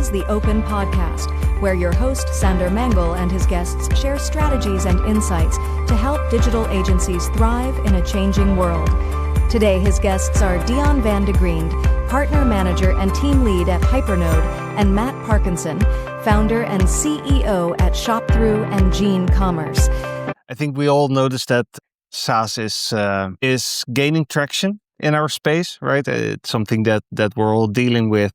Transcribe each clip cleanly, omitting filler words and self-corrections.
is the Open Podcast, where your host, Sander Mangel, and his guests share strategies and insights to help digital agencies thrive in a changing world. Today, his guests are Dion van de Griend, Partner Manager and Team Lead at Hypernode, and Matt Parkinson, Founder and CEO at ShopThrough and Gene Commerce. I think we all noticed that SaaS is gaining traction in our space, right? It's something that we're all dealing with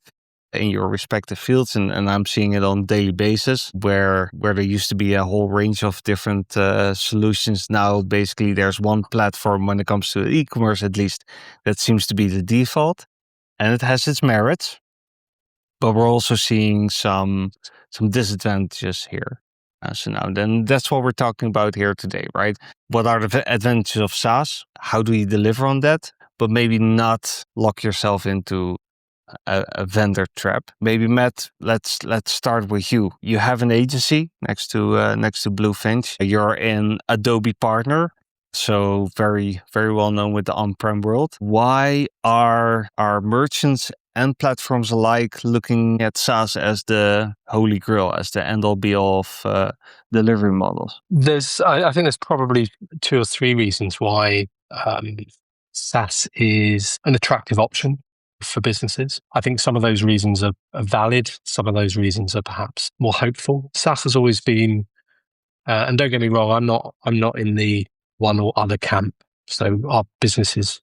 in your respective fields, and I'm seeing it on a daily basis where there used to be a whole range of different solutions. Now, basically, there's one platform when it comes to e-commerce, at least, that seems to be the default, and it has its merits, but we're also seeing some disadvantages here. So now, then that's what we're talking about here today, right? What are the advantages of SaaS? How do you deliver on that? But maybe not lock yourself into a vendor trap. Maybe Matt, let's start with you. You have an agency next to Bluefinch. You're an Adobe partner, so very very well known with the on-prem world. Why are merchants and platforms alike looking at SaaS as the holy grail, as the end-all be-all of delivery models? I think there's probably 2 or 3 reasons why SaaS is an attractive option for businesses. I think some of those reasons are valid. Some of those reasons are perhaps more hopeful. SaaS has always been, and don't get me wrong, I'm not in the one or other camp. So our business is,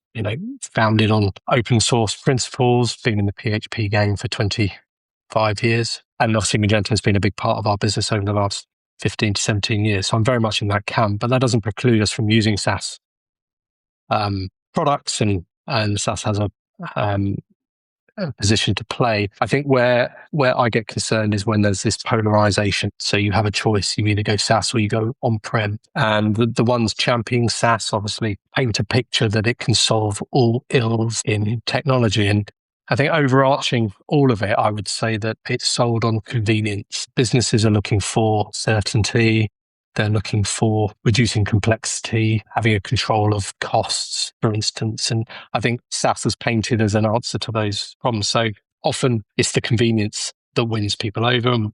founded on open source principles, been in the PHP game for 25 years. And obviously Magento has been a big part of our business over the last 15 to 17 years. So I'm very much in that camp, but that doesn't preclude us from using SaaS products, and SaaS has a position to play. I think where I get concerned is when there's this polarization. So you have a choice. You either go SaaS or you go on-prem. And the ones championing SaaS obviously paint a picture that it can solve all ills in technology. And I think overarching all of it, I would say that it's sold on convenience. Businesses are looking for certainty. They're looking for reducing complexity, having a control of costs, for instance. And I think SaaS is painted as an answer to those problems. So often it's the convenience that wins people over. And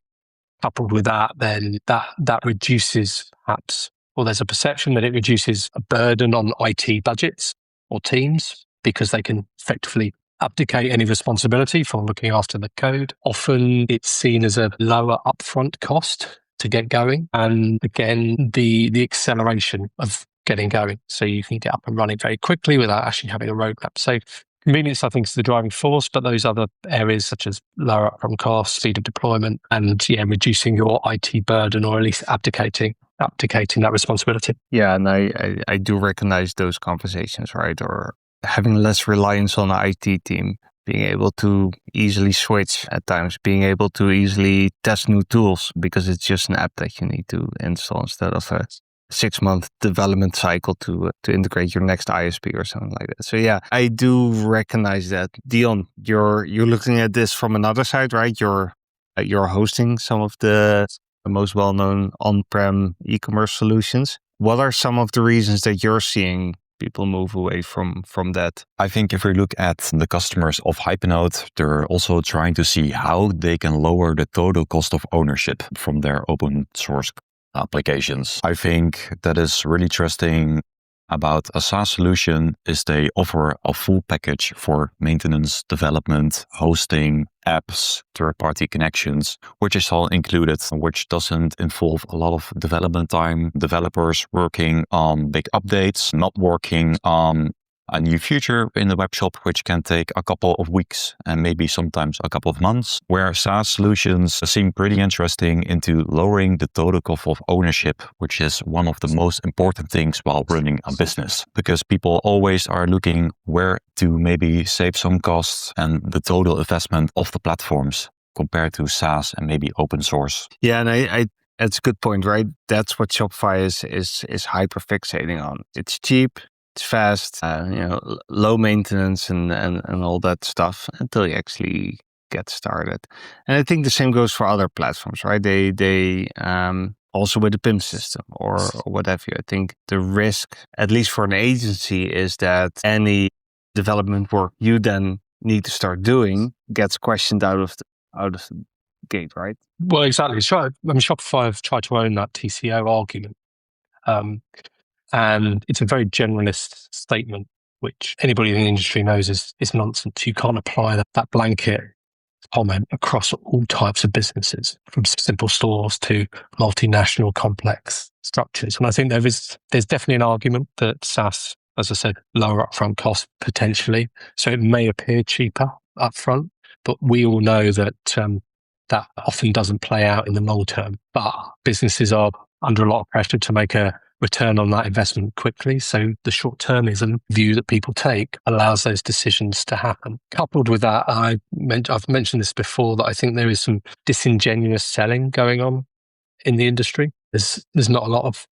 coupled with that, then that reduces perhaps, or there's a perception that it reduces a burden on IT budgets or teams because they can effectively abdicate any responsibility for looking after the code. Often it's seen as a lower upfront cost to get going. And again, the acceleration of getting going. So you can get up and running very quickly without actually having a roadmap. So convenience, I think, is the driving force, but those other areas such as lower upfront costs, speed of deployment, and reducing your IT burden, or at least abdicating that responsibility. Yeah, and I do recognize those conversations, right? Or having less reliance on the IT team, being able to easily switch at times, being able to easily test new tools because it's just an app that you need to install instead of a 6-month development cycle to integrate your next ISP or something like that. So yeah, I do recognize that. Dion, you're looking at this from another side, right? You're hosting some of the most well-known on-prem e-commerce solutions. What are some of the reasons that you're seeing people move away from that? I think if we look at the customers of Hypernode, they're also trying to see how they can lower the total cost of ownership from their open source applications. I think that is really interesting about a SaaS solution is they offer a full package for maintenance, development, hosting, apps, third-party connections, which is all included, which doesn't involve a lot of development time, developers working on big updates, not working on a new feature in the web shop, which can take a couple of weeks and maybe sometimes a couple of months, where SaaS solutions seem pretty interesting into lowering the total cost of ownership, which is one of the most important things while running a business, because people always are looking where to maybe save some costs and the total investment of the platforms compared to SaaS and maybe open source. Yeah, and I that's a good point, right? That's what Shopify is hyper fixating on. It's cheap, it's fast, low maintenance and all that stuff until you actually get started. And I think the same goes for other platforms, right? They also with the PIM system or what have you. I think the risk, at least for an agency, is that any development work you then need to start doing gets questioned out of gate, right? Well, exactly. Shopify have tried to own that TCO argument. And it's a very generalist statement, which anybody in the industry knows is nonsense. You can't apply that blanket comment across all types of businesses, from simple stores to multinational complex structures. And I think there's definitely an argument that SaaS, as I said, lower upfront costs potentially. So it may appear cheaper upfront, but we all know that that often doesn't play out in the long term. But businesses are under a lot of pressure to make a return on that investment quickly. So the short-termism view that people take allows those decisions to happen. Coupled with that, I've mentioned this before, that I think there is some disingenuous selling going on in the industry. There's not a lot of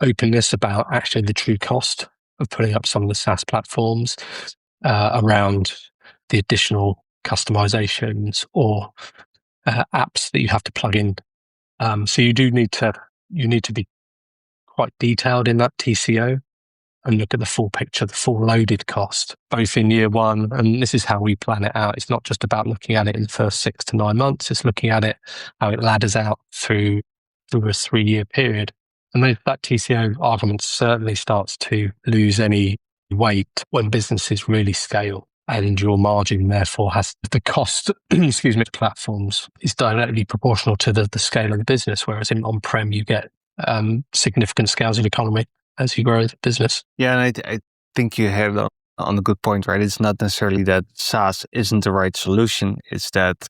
openness about actually the true cost of putting up some of the SaaS platforms around the additional customizations or apps that you have to plug in. So you need to be quite detailed in that TCO and look at the full picture, the full loaded cost, both in year one. And this is how we plan it out. It's not just about looking at it in the first 6 to 9 months. It's looking at it, how it ladders out through a 3-year period. And that TCO argument certainly starts to lose any weight when businesses really scale. And your margin, therefore, has the cost, platforms is directly proportional to the scale of the business. Whereas in on-prem, you get significant scales of economy as you grow the business. Yeah, and I think you hit on a good point, right? It's not necessarily that SaaS isn't the right solution. It's that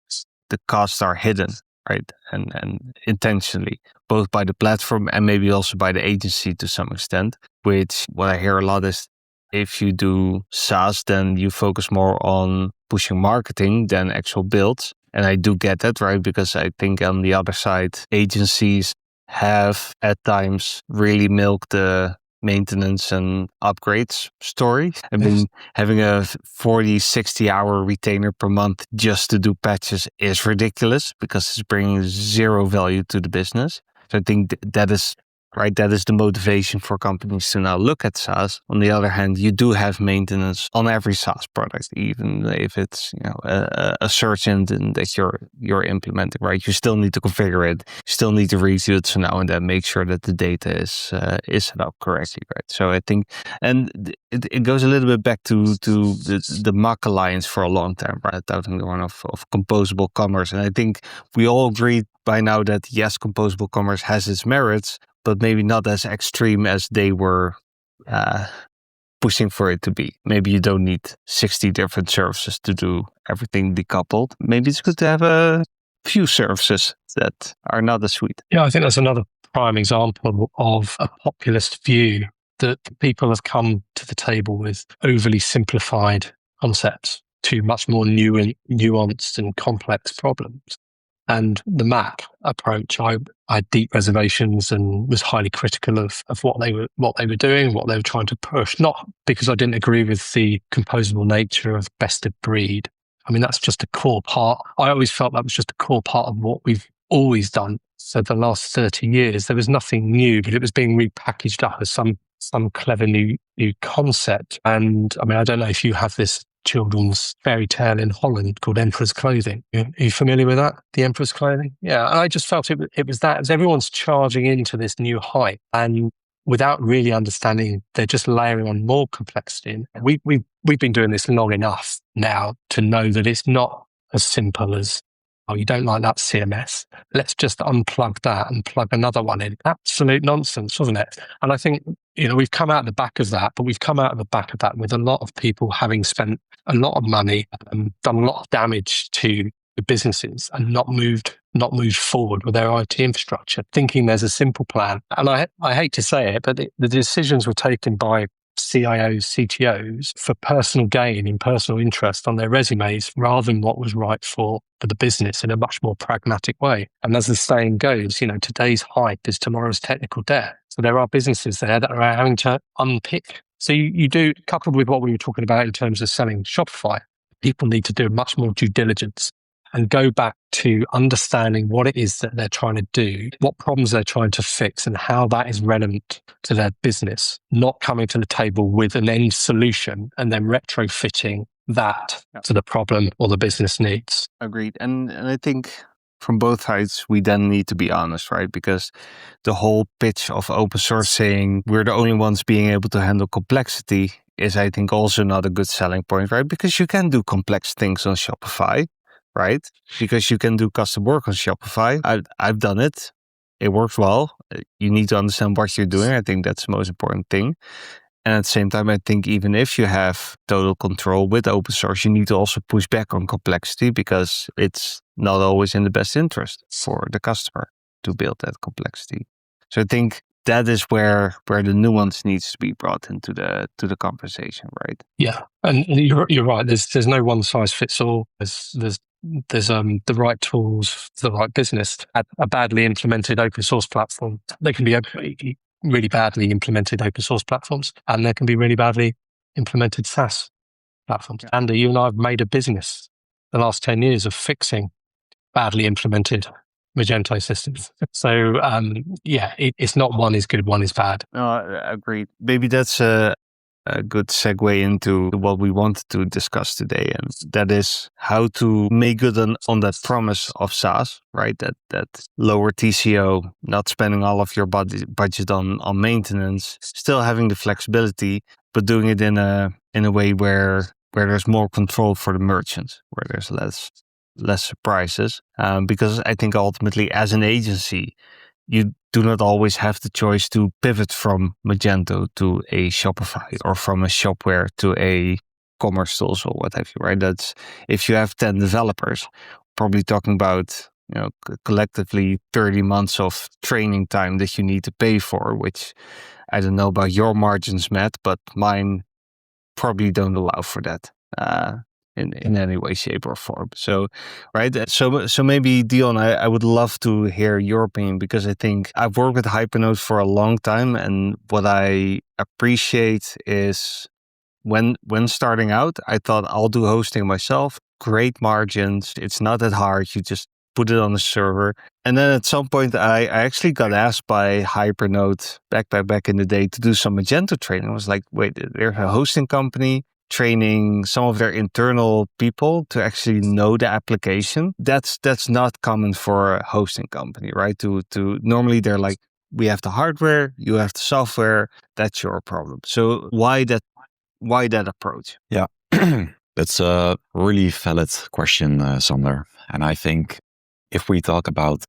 the costs are hidden, right? And intentionally, both by the platform and maybe also by the agency to some extent, which what I hear a lot is if you do SaaS, then you focus more on pushing marketing than actual builds. And I do get that, right? Because I think on the other side, agencies have at times really milked the maintenance and upgrades story. I mean, having a 40, 60 hour retainer per month just to do patches is ridiculous because it's bringing zero value to the business. So I think that is right. That is the motivation for companies to now look at SaaS. On the other hand, you do have maintenance on every SaaS product, even if it's a search engine that you're implementing. Right, you still need to configure it. You still need to review it so now and then, make sure that the data is set up correctly. Right. So I think, and it goes a little bit back to the Mac Alliance for a long time, right? Touting the one of composable commerce, and I think we all agree by now that yes, composable commerce has its merits, but maybe not as extreme as they were pushing for it to be. Maybe you don't need 60 different services to do everything decoupled. Maybe it's good to have a few services that are not as sweet. Yeah, I think that's another prime example of a populist view that people have come to the table with overly simplified concepts to much more nuanced and complex problems. And the Mac approach, I had deep reservations and was highly critical of what they were doing, what they were trying to push. Not because I didn't agree with the composable nature of best of breed. I mean, that's just a core part. I always felt that was just a core part of what we've always done. So the last 30 years, there was nothing new, but it was being repackaged up as some clever new concept. And I mean, I don't know if you have this children's fairy tale in Holland called Emperor's Clothing. Are you familiar with that? The Emperor's Clothing? Yeah. And I just felt it was that, as everyone's charging into this new hype and without really understanding, they're just layering on more complexity. And we've been doing this long enough now to know that it's not as simple as, oh, you don't like that CMS. Let's just unplug that and plug another one in. Absolute nonsense, wasn't it? And I think, we've come out the back of that, but we've come out of the back of that with a lot of people having spent a lot of money and done a lot of damage to the businesses and not moved forward with their IT infrastructure, thinking there's a simple plan. And I hate to say it, but the decisions were taken by CIOs, CTOs for personal gain and personal interest on their resumes rather than what was right for the business in a much more pragmatic way. And as the saying goes, today's hype is tomorrow's technical debt. So there are businesses there that are having to unpick. So you do, coupled with what we were talking about in terms of selling Shopify, people need to do much more due diligence and go back to understanding what it is that they're trying to do, what problems they're trying to fix, and how that is relevant to their business, not coming to the table with an end solution and then retrofitting that to the problem or the business needs. Agreed. And I think from both sides, we then need to be honest, right? Because the whole pitch of open source saying we're the only ones being able to handle complexity is, I think, also not a good selling point, right? Because you can do complex things on Shopify, right? Because you can do custom work on Shopify. I've done it. It works well. You need to understand what you're doing. I think that's the most important thing. And at the same time, I think even if you have total control with open source, you need to also push back on complexity because it's not always in the best interest for the customer to build that complexity. So I think that is where the nuance needs to be brought into the conversation, right? Yeah, and you're right. There's no one size fits all. There's the right tools for the right business. A badly implemented open source platform, they can be really badly implemented open source platforms, and there can be really badly implemented SaaS platforms. Andy, you and I have made a business the last 10 years of fixing badly implemented Magento systems. So it's not one is good, one is bad. No, agreed. Maybe that's a good segue into what we wanted to discuss today, and that is how to make good on that promise of SaaS, right? That lower TCO, not spending all of your budget on maintenance, still having the flexibility, but doing it in a way where there's more control for the merchant, where there's less surprises. Because I think ultimately, as an agency, you do not always have the choice to pivot from Magento to a Shopify or from a Shopware to a commerce tools or what have you, right? That's if you have 10 developers, probably talking about, collectively 30 months of training time that you need to pay for, which I don't know about your margins, Matt, but mine probably don't allow for that. In any way, shape, or form. So, right. So maybe Dion, I would love to hear your opinion, because I think I've worked with Hypernode for a long time, and what I appreciate is when starting out, I thought I'll do hosting myself. Great margins. It's not that hard. You just put it on a server. And then at some point, I actually got asked by Hypernode back in the day to do some Magento training. I was like, wait, they're a hosting company training some of their internal people to actually know the application. That's not common for a hosting company, right? To normally they're like, we have the hardware, you have the software, that's your problem. So why that approach? Yeah, that's a really valid question, Sander. And I think if we talk about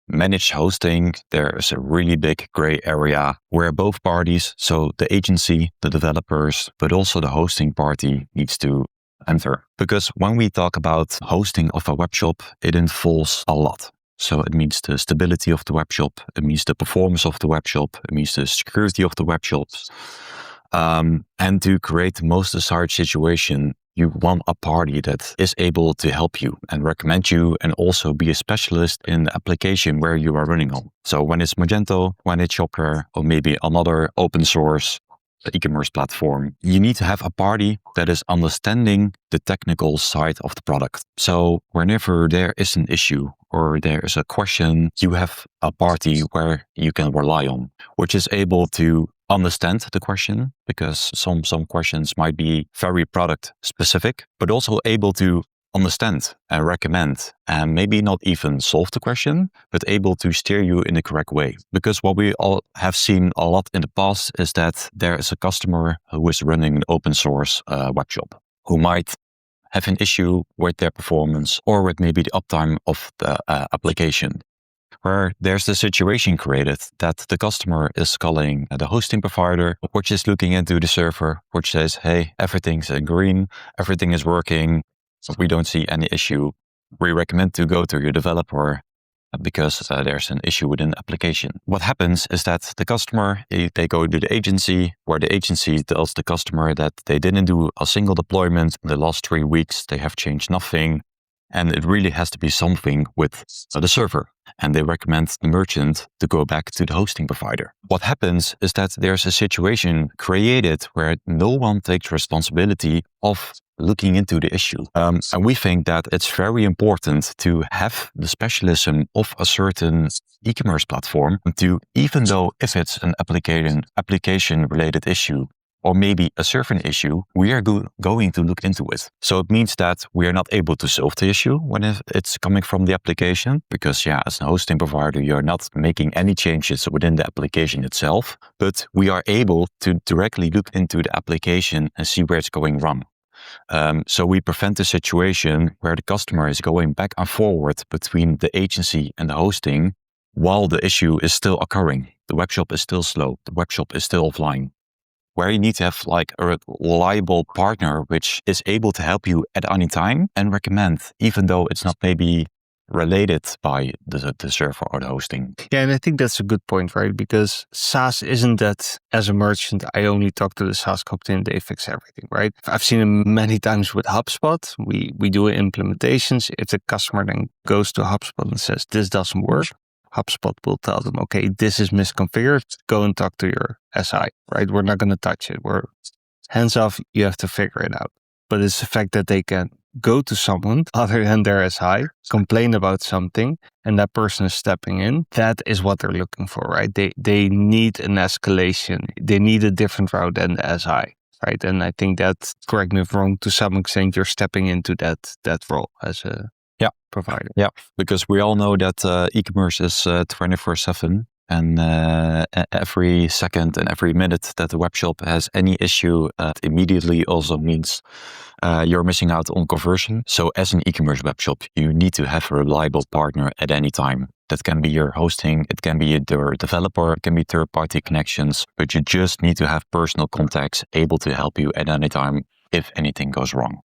managed hosting, there is a really big gray area where both parties, so the agency, the developers, but also the hosting party needs to enter. Because when we talk about hosting of a webshop, it involves a lot. So it means the stability of the webshop, it means the performance of the webshop, it means the security of the webshops. And to create the most desired situation, you want a party that is able to help you and recommend you and also be a specialist in the application where you are running on. So when it's Magento, when it's Shopware, or maybe another open source e-commerce platform, you need to have a party that is understanding the technical side of the product. So whenever there is an issue or there is a question, you have a party where you can rely on, which is able to understand the question, because some questions might be very product specific, but also able to understand and recommend, and maybe not even solve the question, but able to steer you in the correct way. Because what we all have seen a lot in the past is that there is a customer who is running an open source webshop who might have an issue with their performance or with maybe the uptime of the application, where there's the situation created that the customer is calling the hosting provider, which is looking into the server, which says, hey, everything's in green, everything is working, we don't see any issue. We recommend to go to your developer because there's an issue within the application. What happens is that the customer, they go to the agency, where the agency tells the customer that they didn't do a single deployment in the last 3 weeks, they have changed nothing, and it really has to be something with the server. And they recommend the merchant to go back to the hosting provider. What happens is that there's a situation created where no one takes responsibility of looking into the issue. And we think that it's very important to have the specialism of a certain e-commerce platform to, even though if it's an application related issue, or maybe a server issue, we are going to look into it. So it means that we are not able to solve the issue when it's coming from the application, because as a hosting provider, you're not making any changes within the application itself, but we are able to directly look into the application and see where it's going wrong. So we prevent the situation where the customer is going back and forward between the agency and the hosting while the issue is still occurring. The webshop is still slow. The webshop is still offline. Where you need to have like a reliable partner which is able to help you at any time and recommend, even though it's not maybe related by the server or the hosting. Yeah, and I think that's a good point, right? Because SaaS isn't that as a merchant, I only talk to the SaaS company and they fix everything, right? I've seen it many times with HubSpot. We do implementations. If the customer then goes to HubSpot and says, this doesn't work, HubSpot will tell them, okay, this is misconfigured. Go and talk to your SI, right? We're not going to touch it. We're hands off. You have to figure it out. But it's the fact that they can go to someone other than their SI, complain about something, and that person is stepping in. That is what they're looking for, right? They need an escalation. They need a different route than the SI, right? And I think that, correct me if I'm wrong, to some extent, you're stepping into that role as a provider. Yeah, because we all know that e-commerce is 24/7, and every second and every minute that the webshop has any issue, immediately also means you're missing out on conversion. So as an e-commerce webshop, you need to have a reliable partner at any time. That can be your hosting, it can be your developer, it can be third-party connections, but you just need to have personal contacts able to help you at any time if anything goes wrong.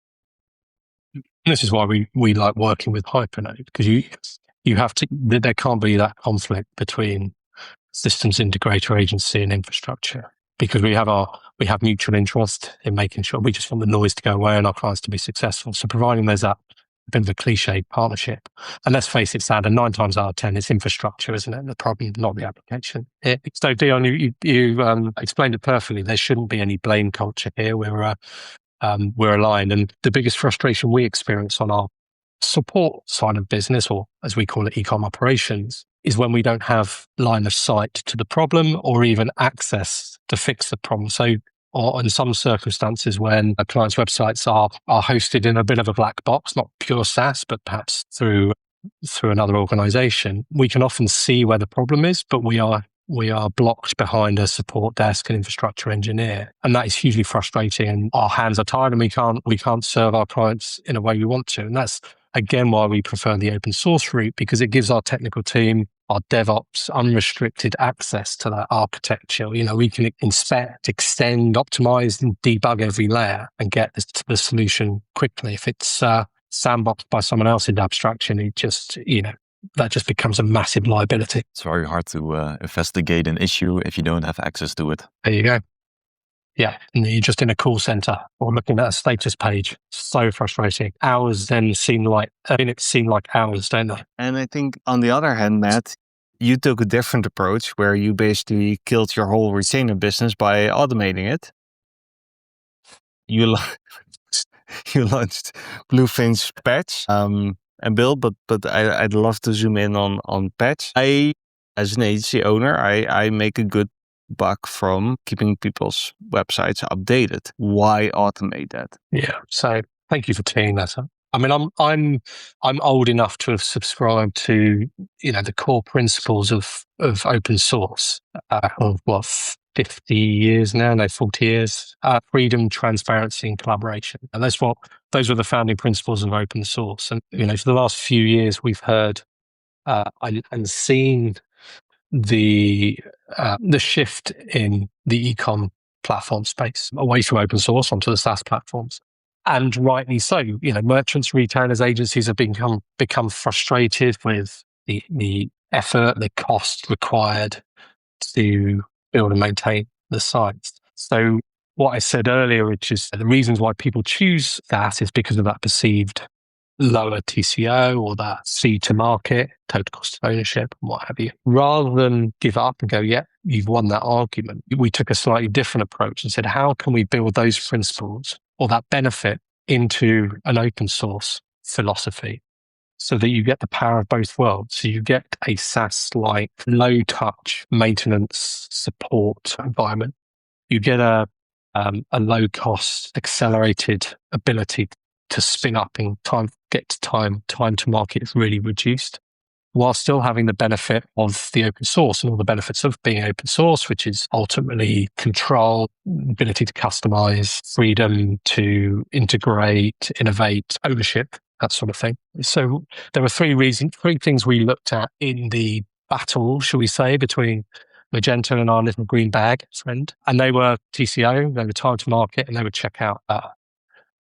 This is why we like working with Hypernode, because you have to, there can't be that conflict between systems integrator agency and infrastructure, because we have mutual interest in making sure we just want the noise to go away and our clients to be successful. So providing there's that bit of a cliche partnership, and let's face it, Sander, 9 times out of 10 it's infrastructure, isn't it? The problem, not the application. So Dion, you explained it perfectly. There shouldn't be any blame culture here. We're aligned, and the biggest frustration we experience on our support side of business, or as we call it, e-com operations, is when we don't have line of sight to the problem or even access to fix the problem. So, or in some circumstances when a client's websites are hosted in a bit of a black box, not pure SaaS, but perhaps through another organization, we can often see where the problem is, but we are blocked behind a support desk and infrastructure engineer. And that is hugely frustrating, and our hands are tied and we can't serve our clients in a way we want to. And that's, again, why we prefer the open source route, because it gives our technical team, our DevOps, unrestricted access to that architecture. We can inspect, extend, optimize, and debug every layer and get the solution quickly. If it's sandboxed by someone else in abstraction, it just, that just becomes a massive liability. It's very hard to investigate an issue if you don't have access to it. There you go. Yeah, and you're just in a call center or looking at a status page. So frustrating. Hours then seem like hours, don't they? And I think on the other hand, Matt, you took a different approach where you basically killed your whole retainer business by automating it. You launched Bluefinch Patch and Bill, but I'd love to zoom in on Patch. As an agency owner, I make a good buck from keeping people's websites updated. Why automate that? Yeah. So thank you for teeing that up. I mean, I'm old enough to have subscribed to, the core principles of open source of 50 years now, no, 40 years, freedom, transparency, and collaboration. And those were the founding principles of open source. And, for the last few years, we've heard and seen the shift in the e-com platform space away from open source onto the SaaS platforms. And rightly so. Merchants, retailers, agencies have become frustrated with the effort, the cost required to build and maintain the sites. So what I said earlier, which is the reasons why people choose that, is because of that perceived lower TCO or that speed to market, total cost of ownership, and what have you. Rather than give up and go, yeah, you've won that argument, we took a slightly different approach and said, how can we build those principles or that benefit into an open source philosophy so that you get the power of both worlds? So you get a SaaS-like low touch maintenance support environment. You get a a low-cost, accelerated ability to spin up in time, time to market is really reduced, while still having the benefit of the open source and all the benefits of being open source, which is ultimately control, ability to customize, freedom to integrate, innovate, ownership, that sort of thing. So there were three things we looked at in the battle, shall we say, between Magento and our little green bag friend. And they were TCO, they were time to market, and they would check out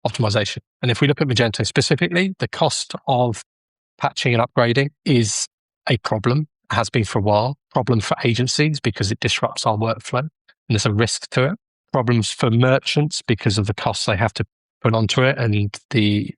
optimization. And if we look at Magento specifically, the cost of patching and upgrading is a problem, has been for a while. Problem for agencies because it disrupts our workflow and there's a risk to it. Problems for merchants because of the costs they have to put onto it and the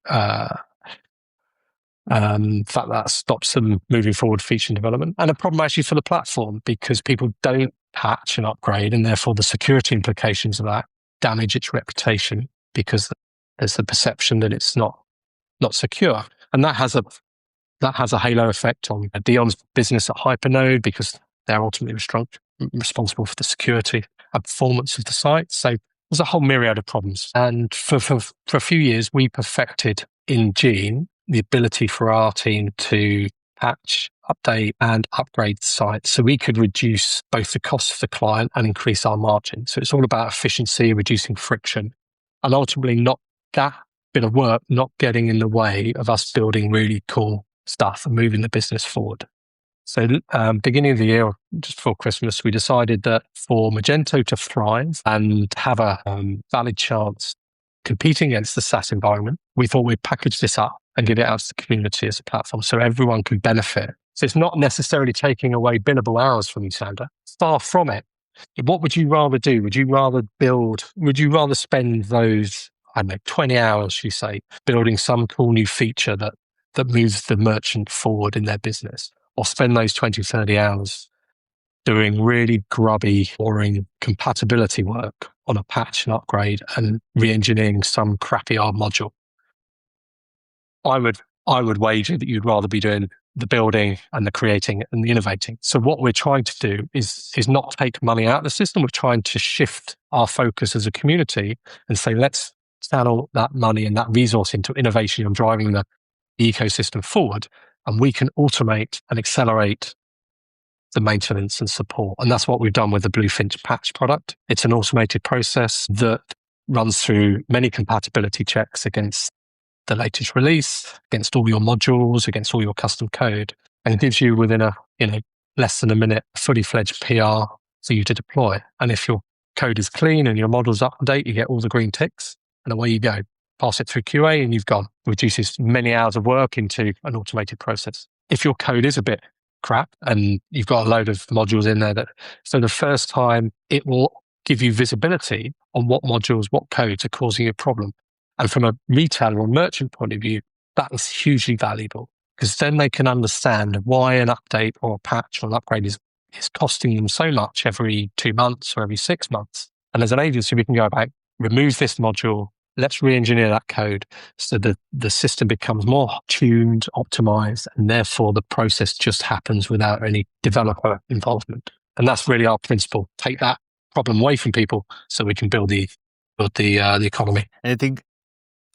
fact that stops them moving forward feature development. And a problem actually for the platform because people don't patch and upgrade, and therefore the security implications of that damage its reputation because there's the perception that it's not secure. And that has a halo effect on Dion's business at Hypernode because they're ultimately responsible for the security and performance of the site. So there's a whole myriad of problems. And for a few years, we perfected in Gene the ability for our team to patch, update, and upgrade the site so we could reduce both the cost of the client and increase our margin. So it's all about efficiency, reducing friction, and ultimately not that bit of work not getting in the way of us building really cool stuff and moving the business forward. So beginning of the year, just before Christmas, we decided that for Magento to thrive and have a valid chance competing against the SaaS environment, we thought we'd package this up and get it out to the community as a platform so everyone can benefit. So it's not necessarily taking away billable hours from you, Sander. Far from it. What would you rather do? Would you rather spend those, 20 hours, you say, building some cool new feature that moves the merchant forward in their business, or spend those 20, 30 hours doing really grubby, boring compatibility work on a patch and upgrade and re-engineering some crappy old module? I would wager that you'd rather be doing the building and the creating and the innovating. So what we're trying to do is not take money out of the system. We're trying to shift our focus as a community and say, let's channel that money and that resource into innovation and driving the ecosystem forward. And we can automate and accelerate the maintenance and support. And that's what we've done with the Bluefinch patch product. It's an automated process that runs through many compatibility checks against the latest release, against all your modules, against all your custom code, and gives you within less than a minute fully fledged PR for you to deploy. And if your code is clean and your model's up to date, you get all the green ticks and away you go. Pass it through QA and you've gone. Reduces many hours of work into an automated process. If your code is a bit crap and you've got a load of modules in there so the first time it will give you visibility on what modules, what codes are causing you a problem. And from a retailer or merchant point of view, that is hugely valuable because then they can understand why an update or a patch or an upgrade is costing them so much every 2 months or every 6 months. And as an agency, we can go about, remove this module, let's re-engineer that code so that the system becomes more tuned, optimized, and therefore the process just happens without any developer involvement. And that's really our principle. Take that problem away from people so we can build the economy. And I think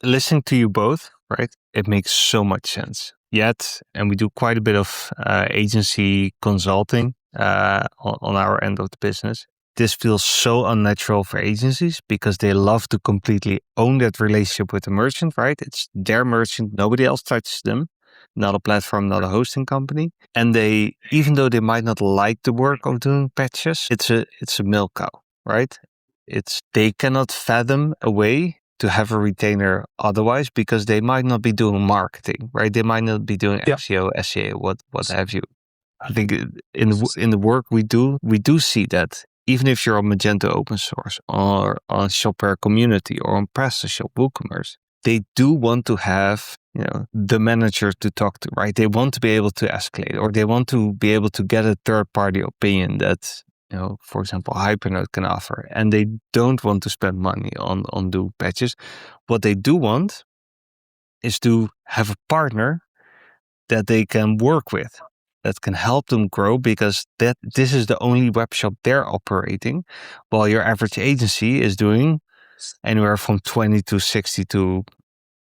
listening to you both, right, it makes so much sense. Yet, and we do quite a bit of agency consulting on our end of the business. This feels so unnatural for agencies because they love to completely own that relationship with the merchant, right? It's their merchant, nobody else touches them, not a platform, not a hosting company. And they, even though they might not like the work of doing patches, it's a milk cow, right? They cannot fathom a way to have a retainer otherwise because they might not be doing marketing, right? They might not be doing SEO, SEA, what have you. I think in the work we do see that even if you're on Magento open source or on Shopware community or on PrestaShop WooCommerce, they do want to have the manager to talk to, right? They want to be able to escalate or they want to be able to get a third-party opinion that, for example, Hypernode can offer. And they don't want to spend money on do patches. What they do want is to have a partner that they can work with, that can help them grow because this is the only web shop they're operating, while your average agency is doing anywhere from 20 to 60 to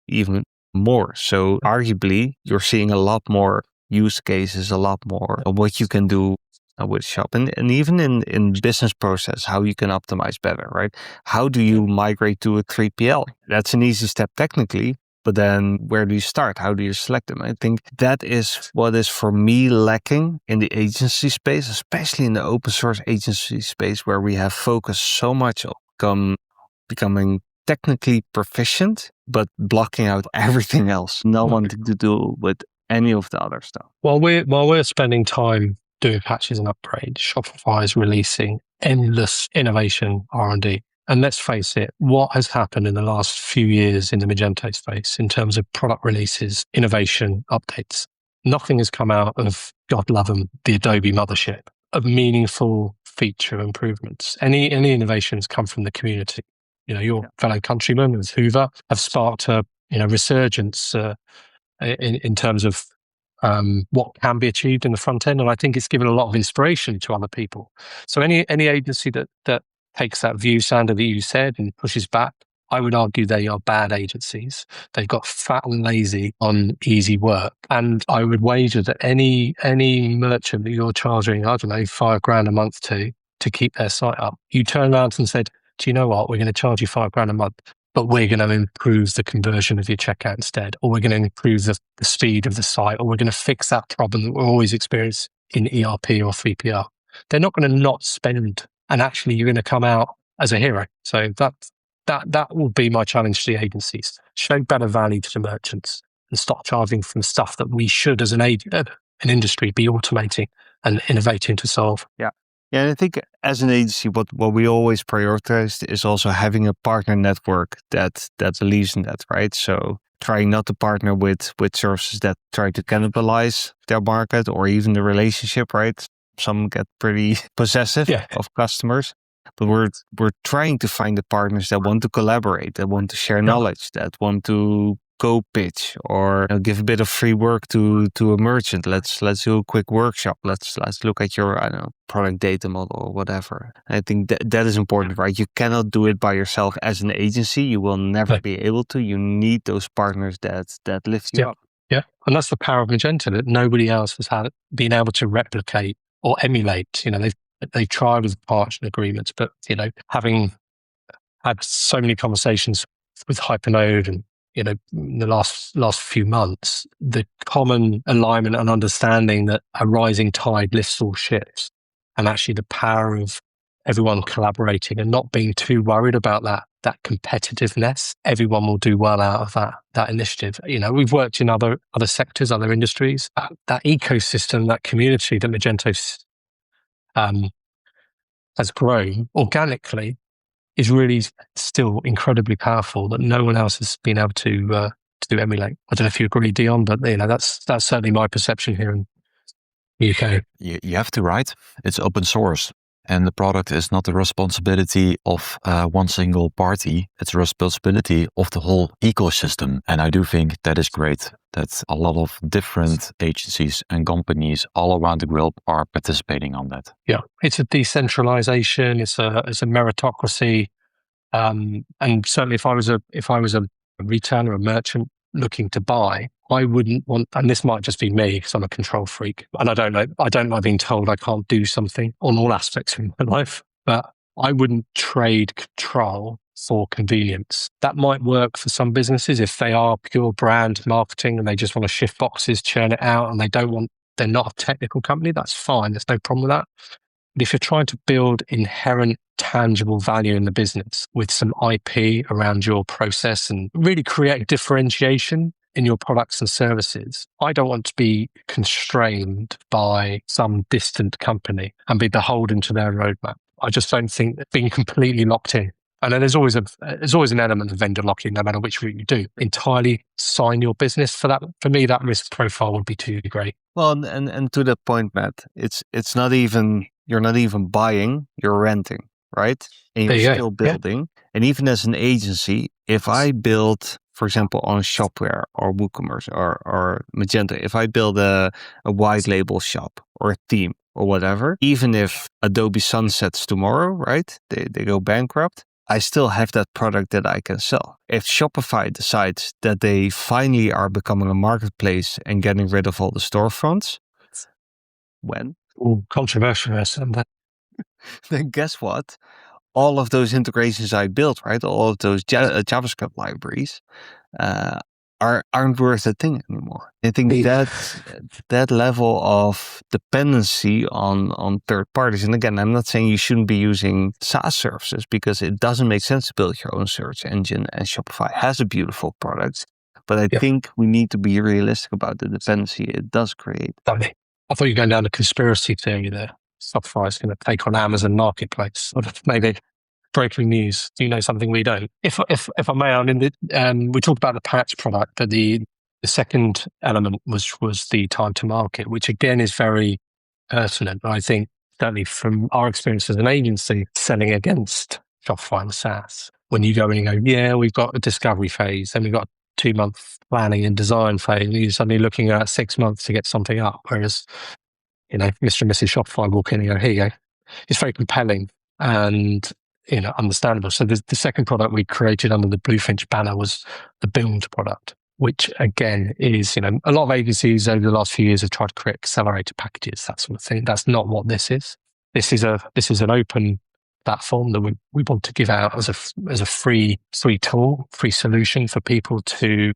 even more. So arguably, you're seeing a lot more use cases, a lot more of what you can do with shop. And even in business process, how you can optimize better, right? How do you migrate to a 3PL? That's an easy step technically, but then where do you start? How do you select them? I think that is what is for me lacking in the agency space, especially in the open source agency space, where we have focused so much on becoming technically proficient, but blocking out everything else, not wanting to do with any of the other stuff. While we're spending time doing patches and upgrades, Shopify is releasing endless innovation R&D. And let's face it, what has happened in the last few years in the Magento space in terms of product releases, innovation, updates? Nothing has come out of, God love them, the Adobe mothership of meaningful feature improvements. Any innovations come from the community. Your fellow countrymen with Hoover have sparked a resurgence in terms of what can be achieved in the front end, and I think it's given a lot of inspiration to other people. So any agency that takes that view, Sander, that you said, and pushes back, I would argue they are bad agencies. They've got fat and lazy on easy work, and I would wager that any merchant that you're charging, I don't know, $5,000 a month to keep their site up, you turn around and said, do you know what? We're going to charge you $5,000 a month, but we're going to improve the conversion of your checkout instead, or we're going to improve the speed of the site, or we're going to fix that problem that we always experience in ERP or 3PL. They're not going to not spend, and actually you're going to come out as a hero. So that will be my challenge to the agencies. Show better value to the merchants and stop charging from stuff that we should, as an industry, be automating and innovating to solve. Yeah. Yeah, and I think as an agency, what we always prioritize is also having a partner network that believes in that, right? So trying not to partner with services that try to cannibalize their market or even the relationship, right? Some get pretty possessive of customers, but we're trying to find the partners that want to collaborate, that want to share knowledge, that want to go pitch or give a bit of free work to a merchant. Let's do a quick workshop. Let's look at your product data model or whatever. I think that is important, right? You cannot do it by yourself as an agency. You will never be able to. You need those partners that lift you up. Yeah, and that's the power of Magento that nobody else has been able to replicate or emulate. They've tried with partner agreements, but having had so many conversations with Hypernode and in the last few months, the common alignment and understanding that a rising tide lifts all ships, and actually the power of everyone collaborating and not being too worried about that competitiveness. Everyone will do well out of that initiative. We've worked in other sectors, other industries. That ecosystem, that community that Magento has grown organically is really still incredibly powerful that no one else has been able to emulate. I don't know if you agree, Dion, but that's certainly my perception here in the UK. You have to, right? It's open source, and the product is not the responsibility of one single party. It's a responsibility of the whole ecosystem, and I do think that is great. That a lot of different agencies and companies all around the globe are participating on that. Yeah, it's a decentralization. It's a meritocracy, and certainly if I was a retailer, a merchant looking to buy, I wouldn't want. And this might just be me because I'm a control freak, and I don't like being told I can't do something on all aspects of my life. But I wouldn't trade control for convenience. That might work for some businesses if they are pure brand marketing and they just want to shift boxes, churn it out, and they're not a technical company. That's fine. There's no problem with that. But if you're trying to build inherent tangible value in the business with some IP around your process and really create differentiation in your products and services, I don't want to be constrained by some distant company and be beholden to their roadmap. I just don't think that being completely locked in. And then there's always an element of vendor lock-in, no matter which route you do. Entirely sign your business for that. For me, that risk profile would be too great. Well, and to that point, Matt, it's not even, you're not even buying, you're renting, right? And you're still building. Yeah. And even as an agency, if I build, for example, on Shopware or WooCommerce or Magento, if I build a white label shop or a theme or whatever, even if Adobe sunsets tomorrow, right? They go bankrupt, I still have that product that I can sell. If Shopify decides that they finally are becoming a marketplace and getting rid of all the storefronts, when? Controversial, Sander. Then guess what? All of those integrations I built, right? All of those JavaScript libraries aren't worth a thing anymore. I think that level of dependency on third parties, and again, I'm not saying you shouldn't be using SaaS services because it doesn't make sense to build your own search engine, and Shopify has a beautiful product. But I think we need to be realistic about the dependency it does create. I thought you were going down a conspiracy theory there. Shopify is going to take on Amazon Marketplace. Or maybe breaking news. Do you know something we don't? If I may, I mean, we talked about the patch product, but the second element was the time to market, which again is very pertinent. I think certainly from our experience as an agency selling against Shopify and SaaS, when you go in and go, we've got a discovery phase, then we've got 2-month planning and design phase, and you're suddenly looking at 6 months to get something up. Whereas, Mr. and Mrs. Shopify walk in and go, here you go. It's very compelling and, understandable. So the second product we created under the Bluefinch banner was the build product, which again is, a lot of agencies over the last few years have tried to create accelerator packages, that sort of thing. That's not what this is. This is an open platform that we want to give out as a free tool, free solution for people to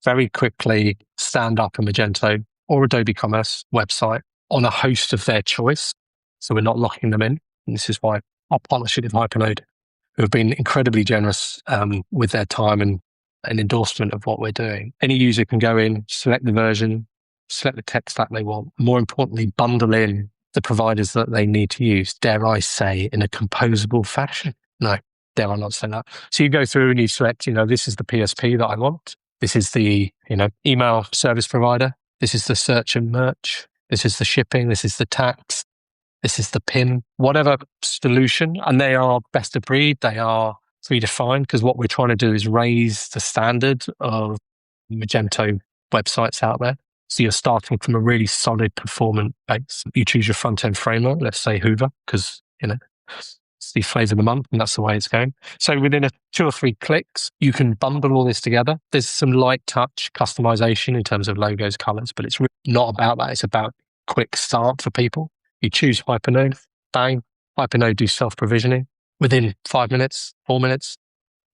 very quickly stand up a Magento or Adobe Commerce website on a host of their choice. So we're not locking them in. And this is why our partnership with Hypernode, who have been incredibly generous with their time and an endorsement of what we're doing. Any user can go in, select the version, select the tech stack they want. More importantly, bundle in the providers that they need to use, dare I say, in a composable fashion. No, dare I not say that. So you go through and you select, this is the PSP that I want. This is the, email service provider. This is the search and merch. This is the shipping. This is the tax. This is the PIN, whatever solution. And they are best of breed. They are predefined because what we're trying to do is raise the standard of Magento websites out there. So you're starting from a really solid performant base. You choose your front-end framework, let's say Hoover, because, it's the flavor of the month and that's the way it's going. So within 2 or 3 clicks, you can bundle all this together. There's some light touch customization in terms of logos, colors, but it's really not about that. It's about quick start for people. You choose Hypernode, bang, Hypernode do self-provisioning. Within 5 minutes, 4 minutes,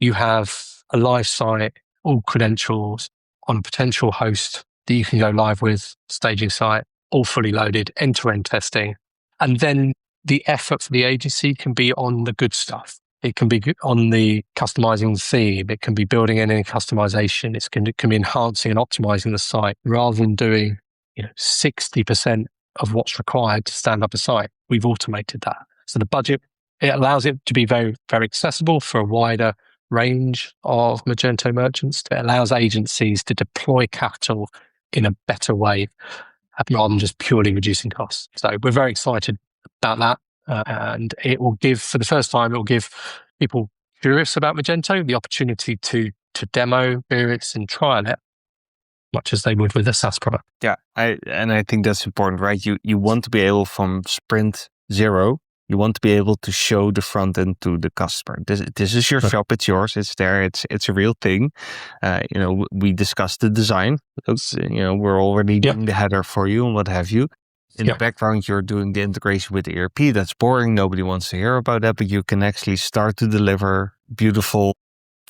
you have a live site, all credentials on a potential host that you can go live with, staging site, all fully loaded, end-to-end testing. And then the effort for the agency can be on the good stuff. It can be on the customizing the theme. It can be building in any customization. It can be enhancing and optimizing the site rather than doing 60% of what's required to stand up a site. We've automated that. So the budget, it allows it to be very, very accessible for a wider range of Magento merchants. It allows agencies to deploy capital in a better way rather than just purely reducing costs. So we're very excited about that. And it will give, for the first time, it will give people curious about Magento the opportunity to demo, experience and trial it, much as they would with a SaaS product. Yeah, I think that's important, right? You want to be able from sprint 0, you want to be able to show the front end to the customer. This is your shop, it's yours, it's there, it's a real thing. We discussed the design. We're already doing the header for you and what have you. In the background, you're doing the integration with the ERP. That's boring. Nobody wants to hear about that, but you can actually start to deliver beautiful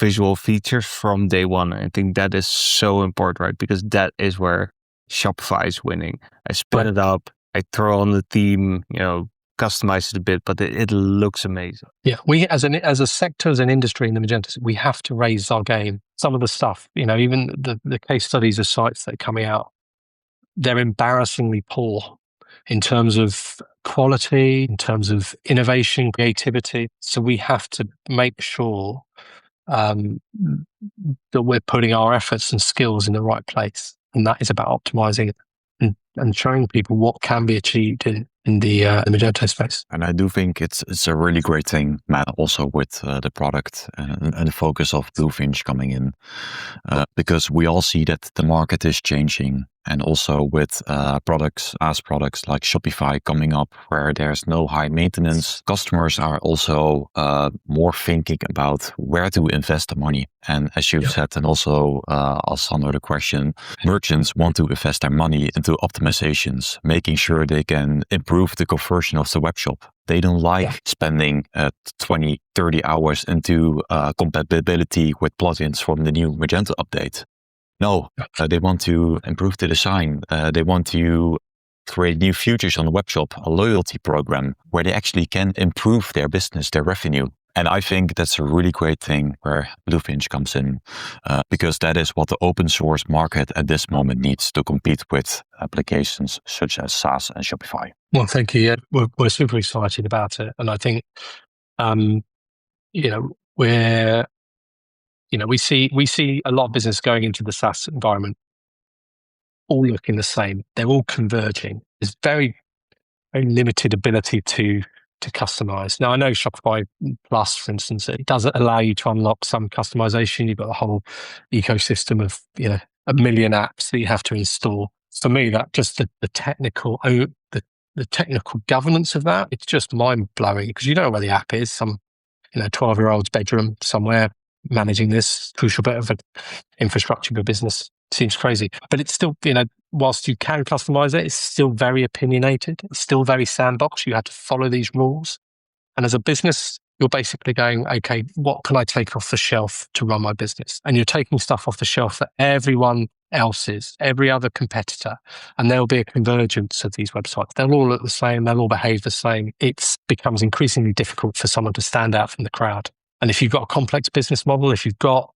visual features from day one. I think that is so important, right? Because that is where Shopify is winning. I spin it up, I throw on the theme, customize it a bit, but it looks amazing. Yeah, we as a sector, as an industry in the Magento, we have to raise our game. Some of the stuff, even the case studies of sites that are coming out, they're embarrassingly poor in terms of quality, in terms of innovation, creativity. So we have to make sure that we're putting our efforts and skills in the right place. And that is about optimizing it and showing people what can be achieved in the Magento space. And I do think it's a really great thing, Matt, also with the product and the focus of Bluefinch coming in, because we all see that the market is changing. And also with products, SaaS products like Shopify coming up, where there's no high maintenance, customers are also more thinking about where to invest the money. And as you've said, and also asked another question, merchants want to invest their money into optimizations, making sure they can improve the conversion of the web shop. They don't like spending 20, 30 hours into compatibility with plugins from the new Magento update. No, they want to improve the design. They want to create new features on the webshop, a loyalty program where they actually can improve their business, their revenue. And I think that's a really great thing where Bluefinch comes in, because that is what the open source market at this moment needs to compete with applications such as SaaS and Shopify. Well, thank you. Yeah, we're super excited about it. And I think, we see a lot of business going into the SaaS environment, all looking the same. They're all converging. There's very, very limited ability to customize. Now, I know Shopify Plus, for instance, it doesn't allow you to unlock some customization. You've got the whole ecosystem of, 1 million apps that you have to install. For me, that just the technical governance of that, it's just mind blowing, because you don't know where the app is. Some 12-year-old's bedroom somewhere managing this crucial bit of an infrastructure of a business. Seems crazy, but it's still, whilst you can customize it, it's still very opinionated. It's still very sandbox. You have to follow these rules. And as a business, you're basically going, okay, what can I take off the shelf to run my business? And you're taking stuff off the shelf that everyone else is, every other competitor. And there'll be a convergence of these websites. They'll all look the same. They'll all behave the same. It becomes increasingly difficult for someone to stand out from the crowd. And if you've got a complex business model, if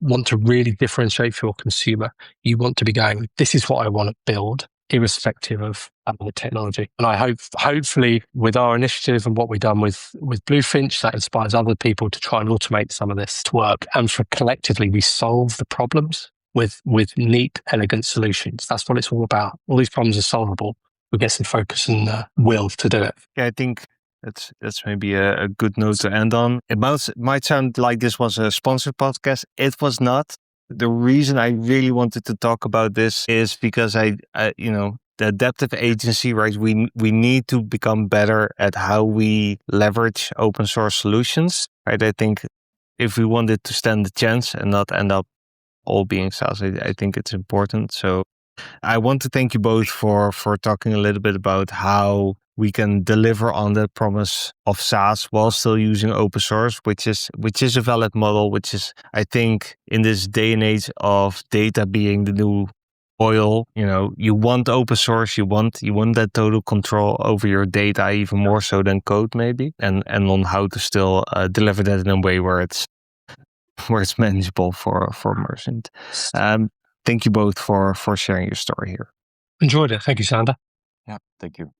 want to really differentiate for your consumer, you want to be going, this is what I want to build, irrespective of the technology. And I hopefully with our initiative and what we've done with Bluefinch, that inspires other people to try and automate some of this to work. And for collectively, we solve the problems with neat, elegant solutions. That's what it's all about. All these problems are solvable. We get some focus and will to do it. Yeah, I think that's maybe a good note to end on. It might sound like this was a sponsored podcast. It was not. The reason I really wanted to talk about this is because the adaptive agency, right? We need to become better at how we leverage open source solutions, right? I think if we wanted to stand the chance and not end up all being SaaS, I think it's important. So I want to thank you both for talking a little bit about how we can deliver on the promise of SaaS while still using open source, which is a valid model, which is, I think, in this day and age of data being the new oil, you want open source, you want that total control over your data, even more so than code maybe, and on how to still deliver that in a way where it's manageable for a merchant. Thank you both for sharing your story here. Enjoyed it. Thank you, Sander. Yeah, thank you.